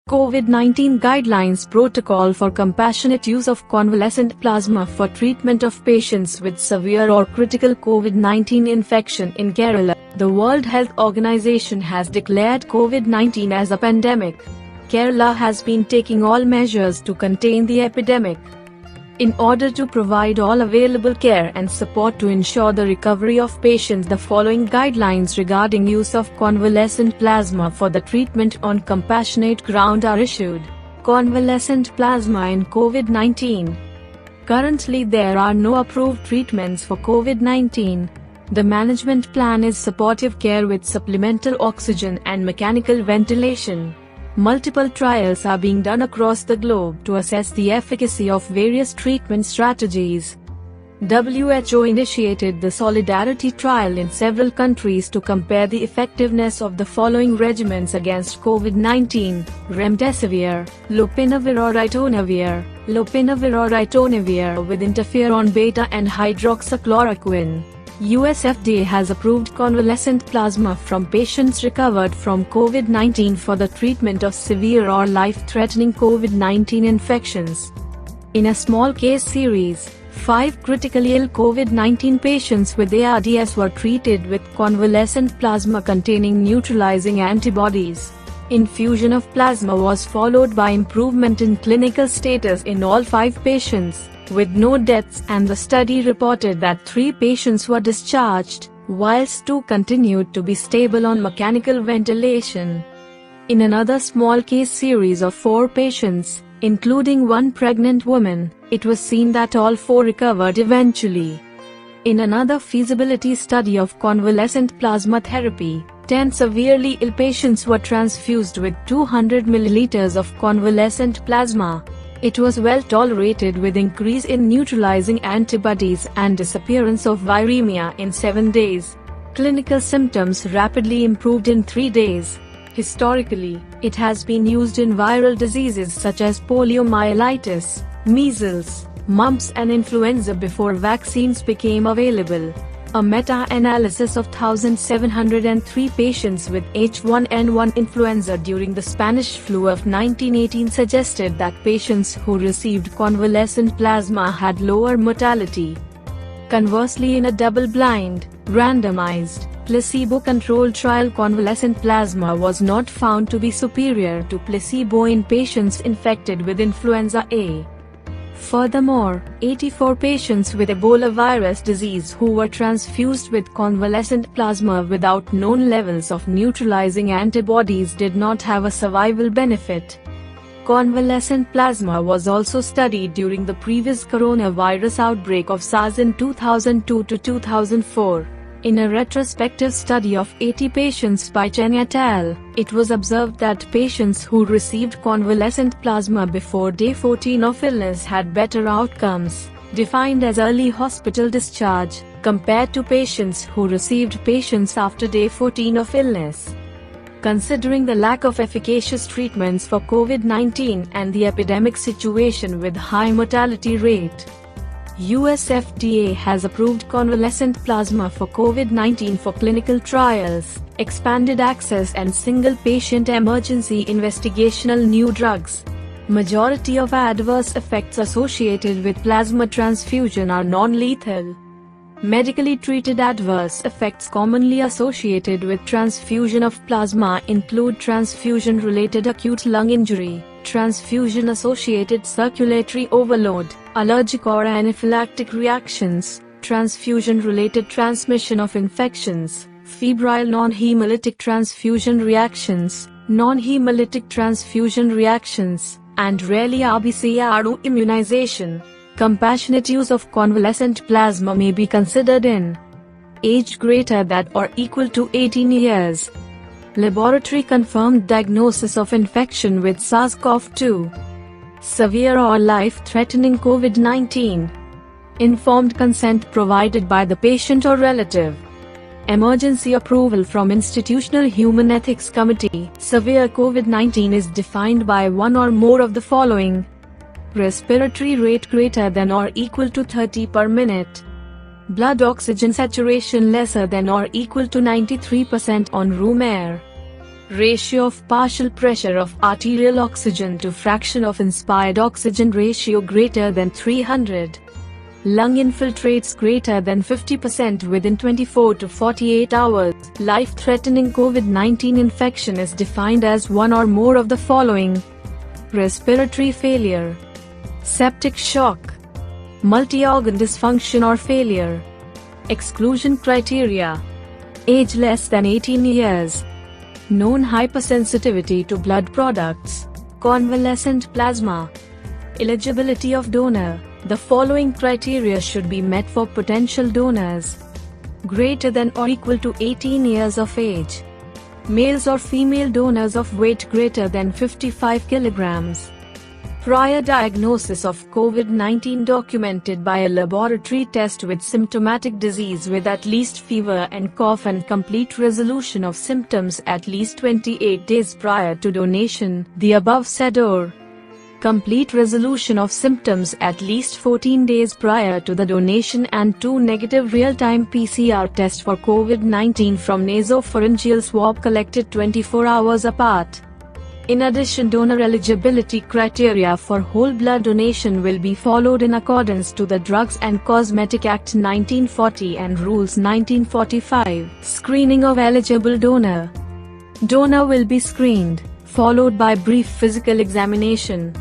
COVID-19 Guidelines Protocol for Compassionate Use of Convalescent Plasma for Treatment of Patients with Severe or Critical COVID-19 Infection in Kerala. The World Health Organization has declared COVID-19 as a pandemic. Kerala has been taking all measures to contain the epidemic. In order to provide all available care and support to ensure the recovery of patients, the following guidelines regarding use of convalescent plasma for the treatment on compassionate ground are issued. Convalescent plasma in COVID-19. Currently there are no approved treatments for COVID-19. The management plan is supportive care with supplemental oxygen and mechanical ventilation. Multiple trials are being done across the globe to assess the efficacy of various treatment strategies. WHO initiated the Solidarity trial in several countries to compare the effectiveness of the following regimens against COVID-19: remdesivir, lopinavir or ritonavir, with interferon beta and hydroxychloroquine. US FDA has approved convalescent plasma from patients recovered from COVID-19 for the treatment of severe or life-threatening COVID-19 infections. In a small case series, 5 critically ill COVID-19 patients with ARDS were treated with convalescent plasma containing neutralizing antibodies. Infusion of plasma was followed by improvement in clinical status in all 5 patients, with no deaths, and the study reported that 3 patients were discharged, whilst 2 continued to be stable on mechanical ventilation. In another small case series of 4 patients, including 1 pregnant woman, it was seen that all 4 recovered eventually. In another feasibility study of convalescent plasma therapy, 10 severely ill patients were transfused with 200 milliliters of convalescent plasma. It was well tolerated with increase in neutralizing antibodies and disappearance of viremia in 7 days. Clinical symptoms rapidly improved in 3 days. Historically, it has been used in viral diseases such as poliomyelitis, measles, mumps and influenza before vaccines became available. A meta-analysis of 1,703 patients with H1N1 influenza during the Spanish flu of 1918 suggested that patients who received convalescent plasma had lower mortality. Conversely, in a double-blind, randomized, placebo-controlled trial, convalescent plasma was not found to be superior to placebo in patients infected with influenza A. Furthermore, 84 patients with Ebola virus disease who were transfused with convalescent plasma without known levels of neutralizing antibodies did not have a survival benefit. Convalescent plasma was also studied during the previous coronavirus outbreak of SARS in 2002 to 2004. In a retrospective study of 80 patients by Chen et al., it was observed that patients who received convalescent plasma before day 14 of illness had better outcomes, defined as early hospital discharge, compared to patients who received patients after day 14 of illness. Considering the lack of efficacious treatments for COVID-19 and the epidemic situation with high mortality rate, US FDA has approved convalescent plasma for COVID-19 for clinical trials, expanded access and single-patient emergency investigational new drugs. Majority of adverse effects associated with plasma transfusion are non-lethal. Medically treated adverse effects commonly associated with transfusion of plasma include transfusion-related acute lung injury, transfusion-associated circulatory overload, allergic or anaphylactic reactions, transfusion-related transmission of infections, febrile non-hemolytic transfusion reactions, non-hemolytic transfusion reactions, and rarely RBC-RO immunization. Compassionate use of convalescent plasma may be considered in age greater than or equal to 18 years. Laboratory confirmed diagnosis of infection with SARS-CoV-2. Severe or life-threatening COVID-19. Informed consent provided by the patient or relative. Emergency approval from Institutional Human Ethics Committee. Severe COVID-19 is defined by one or more of the following: respiratory rate greater than or equal to 30 per minute, blood oxygen saturation lesser than or equal to 93% on room air, Ratio of partial pressure of arterial oxygen to fraction of inspired oxygen ratio greater than 300. Lung infiltrates greater than 50% within 24 to 48 hours. Life-threatening COVID-19 infection is defined as one or more of the following: respiratory failure, septic shock, multi-organ dysfunction or failure. Exclusion criteria: age less than 18 years, known hypersensitivity to blood products, convalescent plasma. Eligibility of donor: the following criteria should be met for potential donors: greater than or equal to 18 years of age, males or female donors of weight greater than 55 kilograms, prior diagnosis of COVID-19 documented by a laboratory test with symptomatic disease with at least fever and cough, and complete resolution of symptoms at least 28 days prior to donation, the above said, or complete resolution of symptoms at least 14 days prior to the donation, and 2 negative real-time PCR tests for COVID-19 from nasopharyngeal swab collected 24 hours apart. In addition, donor eligibility criteria for whole blood donation will be followed in accordance to the Drugs and Cosmetic Act 1940 and Rules 1945. Screening of eligible donor. Donor will be screened, followed by brief physical examination.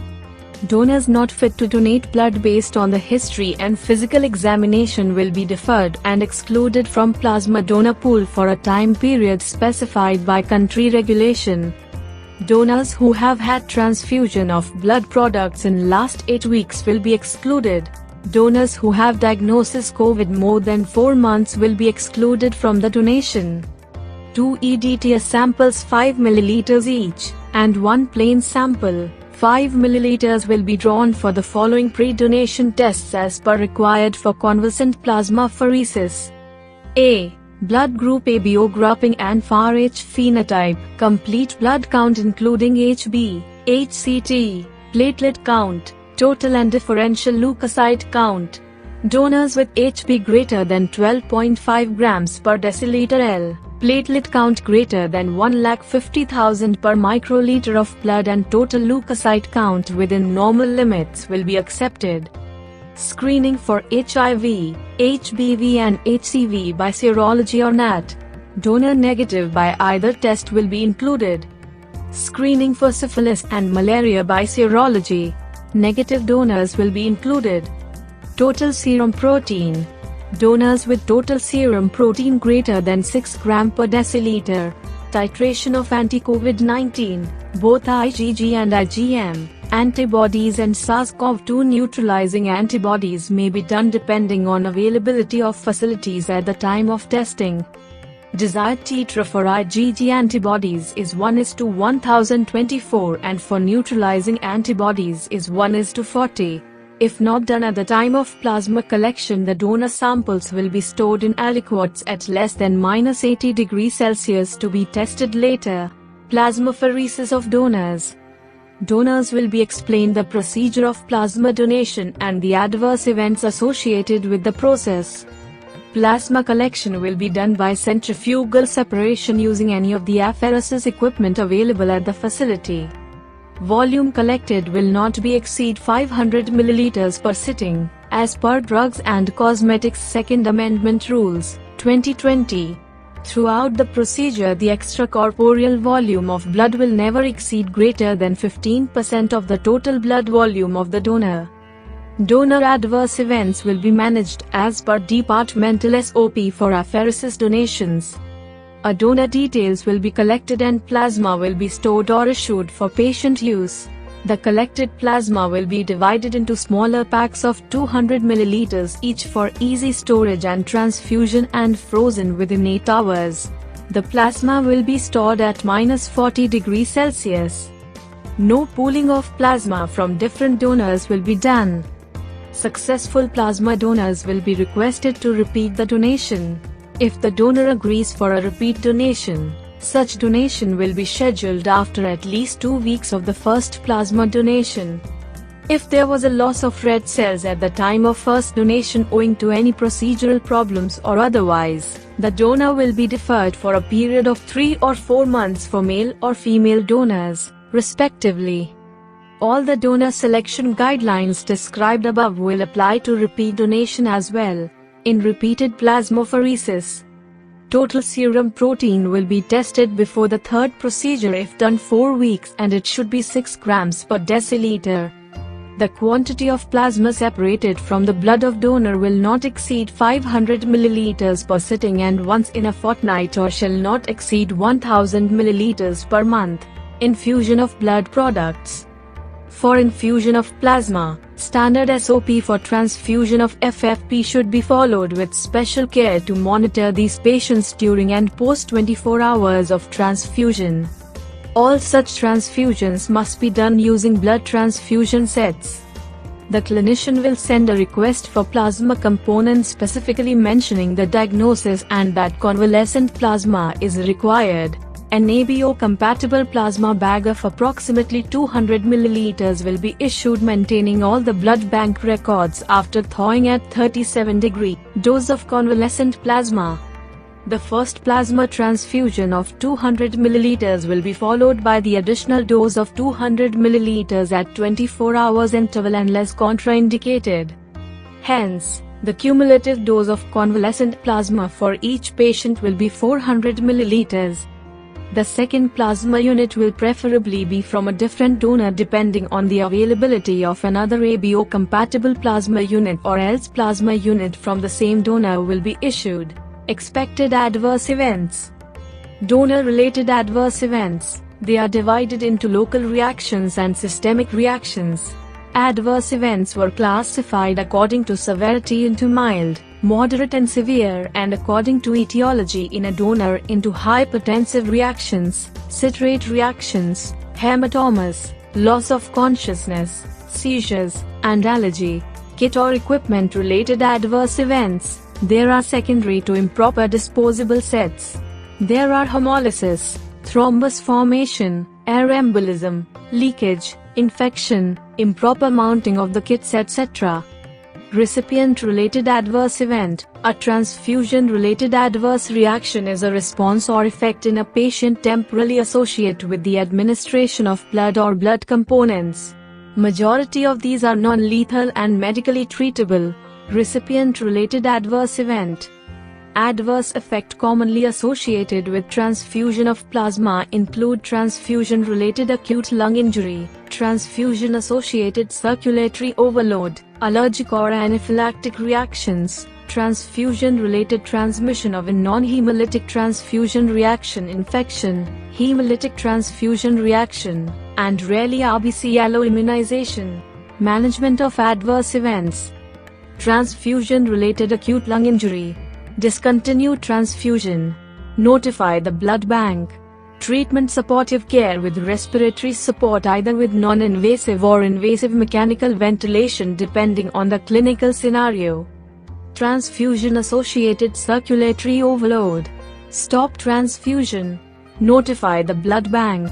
Donors not fit to donate blood based on the history and physical examination will be deferred and excluded from plasma donor pool for a time period specified by country regulation. Donors who have had transfusion of blood products in last 8 weeks will be excluded. Donors who have diagnosis COVID more than 4 months will be excluded from the donation. 2 EDTA samples 5 ml each, and 1 plain sample 5 ml will be drawn for the following pre-donation tests as per required for convalescent plasmapheresis. A. Blood group AB/O grouping and Rh phenotype, complete blood count including HB, HCT, platelet count, total and differential leukocyte count. Donors with HB greater than 12.5 grams per deciliter L, platelet count greater than 1,50,000 per microliter of blood, and total leukocyte count within normal limits will be accepted. Screening for HIV, HBV and HCV by serology or NAT. Donor negative by either test will be included. Screening for syphilis and malaria by serology. Negative donors will be included. Total serum protein. Donors with total serum protein greater than 6 gram per deciliter. Titration of anti-COVID-19, both IgG and IgM. Antibodies and SARS-CoV-2 neutralizing antibodies may be done depending on availability of facilities at the time of testing. Desired titer for IgG antibodies is 1:1024 and for neutralizing antibodies is 1:40. If not done at the time of plasma collection, the donor samples will be stored in aliquots at less than -80 degrees Celsius to be tested later. Plasmapheresis of donors. Donors will be explained the procedure of plasma donation and the adverse events associated with the process. Plasma collection will be done by centrifugal separation using any of the apheresis equipment available at the facility. Volume collected will not be exceed 500 ml per sitting, as per Drugs and Cosmetics Second Amendment Rules, 2020. Throughout the procedure, the extracorporeal volume of blood will never exceed greater than 15% of the total blood volume of the donor. Donor adverse events will be managed as per departmental SOP for apheresis donations. A donor details will be collected and plasma will be stored or issued for patient use. The collected plasma will be divided into smaller packs of 200 ml each for easy storage and transfusion and frozen within 8 hours. The plasma will be stored at -40 degrees Celsius. No pooling of plasma from different donors will be done. Successful plasma donors will be requested to repeat the donation. If the donor agrees for a repeat donation, such donation will be scheduled after at least 2 weeks of the first plasma donation. If there was a loss of red cells at the time of first donation owing to any procedural problems or otherwise, The donor will be deferred for a period of 3 or 4 months for male or female donors, respectively. All the donor selection guidelines described above will apply to repeat donation as well. In repeated plasmapheresis, total serum protein will be tested before the third procedure if done 4 weeks, and it should be 6 grams per deciliter. The quantity of plasma separated from the blood of donor will not exceed 500 milliliters per sitting and once in a fortnight, or shall not exceed 1000 milliliters per month. Infusion of blood products. For infusion of plasma, standard SOP for transfusion of FFP should be followed with special care to monitor these patients during and post 24 hours of transfusion. All such transfusions must be done using blood transfusion sets. The clinician will send a request for plasma components specifically mentioning the diagnosis and that convalescent plasma is required. An ABO-compatible plasma bag of approximately 200 milliliters will be issued containing all the blood bank records after thawing at 37°. Dose of convalescent plasma. The first plasma transfusion of 200 milliliters will be followed by the additional dose of 200 milliliters at 24 hours interval unless contraindicated. Hence, the cumulative dose of convalescent plasma for each patient will be 400 milliliters. The second plasma unit will preferably be from a different donor depending on the availability of another ABO-compatible plasma unit, or else plasma unit from the same donor will be issued. Expected adverse events. Donor-related adverse events. They are divided into local reactions and systemic reactions. Adverse events were classified according to severity into mild, moderate and severe, and according to etiology in a donor into hypertensive reactions, citrate reactions, hematomas, loss of consciousness, seizures, and allergy. Kit or equipment related adverse events. There are secondary to improper disposable sets. There are hemolysis, thrombus formation, air embolism, leakage, infection, improper mounting of the kits, etc. Recipient-related adverse event. A transfusion-related adverse reaction is a response or effect in a patient temporarily associated with the administration of blood or blood components. Majority of these are non-lethal and medically treatable. Recipient-related adverse event. Adverse effect commonly associated with transfusion of plasma include transfusion-related acute lung injury, transfusion-associated circulatory overload, allergic or anaphylactic reactions, transfusion-related transmission of a non-hemolytic transfusion reaction infection, hemolytic transfusion reaction, and rarely RBC alloimmunization. Management of adverse events. Transfusion-related acute lung injury. Discontinue transfusion. Notify the blood bank. Treatment supportive care with respiratory support either with non-invasive or invasive mechanical ventilation depending on the clinical scenario. Transfusion-associated circulatory overload. Stop transfusion. Notify the blood bank.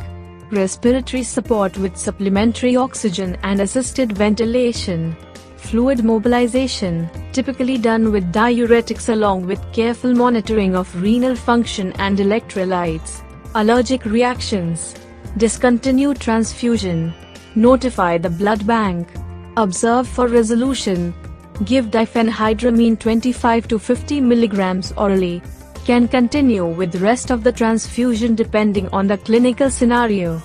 Respiratory support with supplementary oxygen and assisted ventilation. Fluid mobilization, typically done with diuretics along with careful monitoring of renal function and electrolytes. Allergic reactions. Discontinue transfusion. Notify the blood bank. Observe for resolution. Give diphenhydramine 25 to 50 mg orally. Can continue with rest of the transfusion depending on the clinical scenario.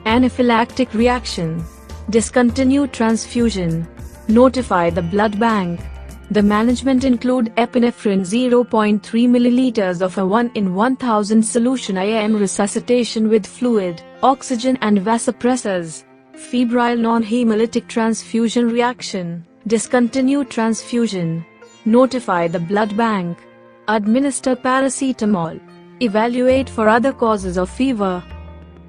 Anaphylactic reaction. Discontinue transfusion. Notify the blood bank. The management include epinephrine 0.3 ml of a 1 in 1000 solution IM resuscitation with fluid, oxygen and vasopressors. Febrile non-hemolytic transfusion reaction. Discontinue transfusion. Notify the blood bank. Administer paracetamol. Evaluate for other causes of fever.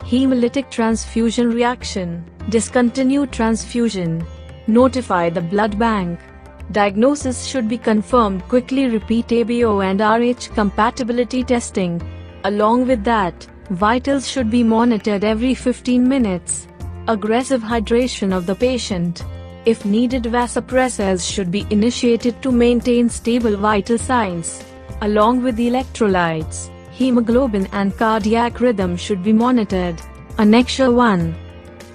Hemolytic transfusion reaction. Discontinue transfusion. Notify the blood bank. Diagnosis should be confirmed quickly. Repeat ABO and RH compatibility testing. Along with that, vitals should be monitored every 15 minutes. Aggressive hydration of the patient. If needed, vasopressors should be initiated to maintain stable vital signs. along with the electrolytes, hemoglobin and cardiac rhythm should be monitored. Annexure 1.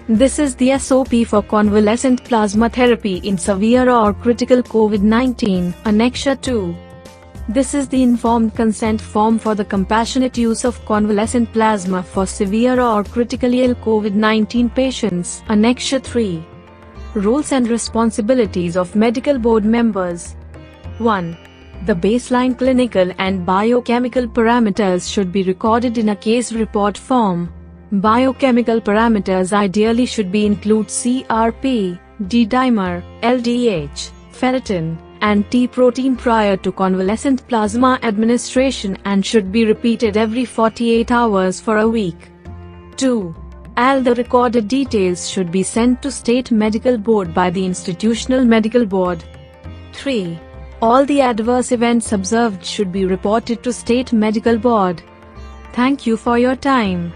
This is the SOP for convalescent plasma therapy in severe or critical COVID-19. Annexure 2. This is the informed consent form for the compassionate use of convalescent plasma for severe or critically ill COVID-19 patients. Annexure 3. Roles and responsibilities of medical board members. 1. The baseline clinical and biochemical parameters should be recorded in a case report form. Biochemical parameters ideally should include CRP, D-dimer, LDH, ferritin, and T protein prior to convalescent plasma administration and should be repeated every 48 hours for a week. 2. All the recorded details should be sent to State Medical Board by the Institutional Medical Board. 3. All the adverse events observed should be reported to State Medical Board. Thank you for your time.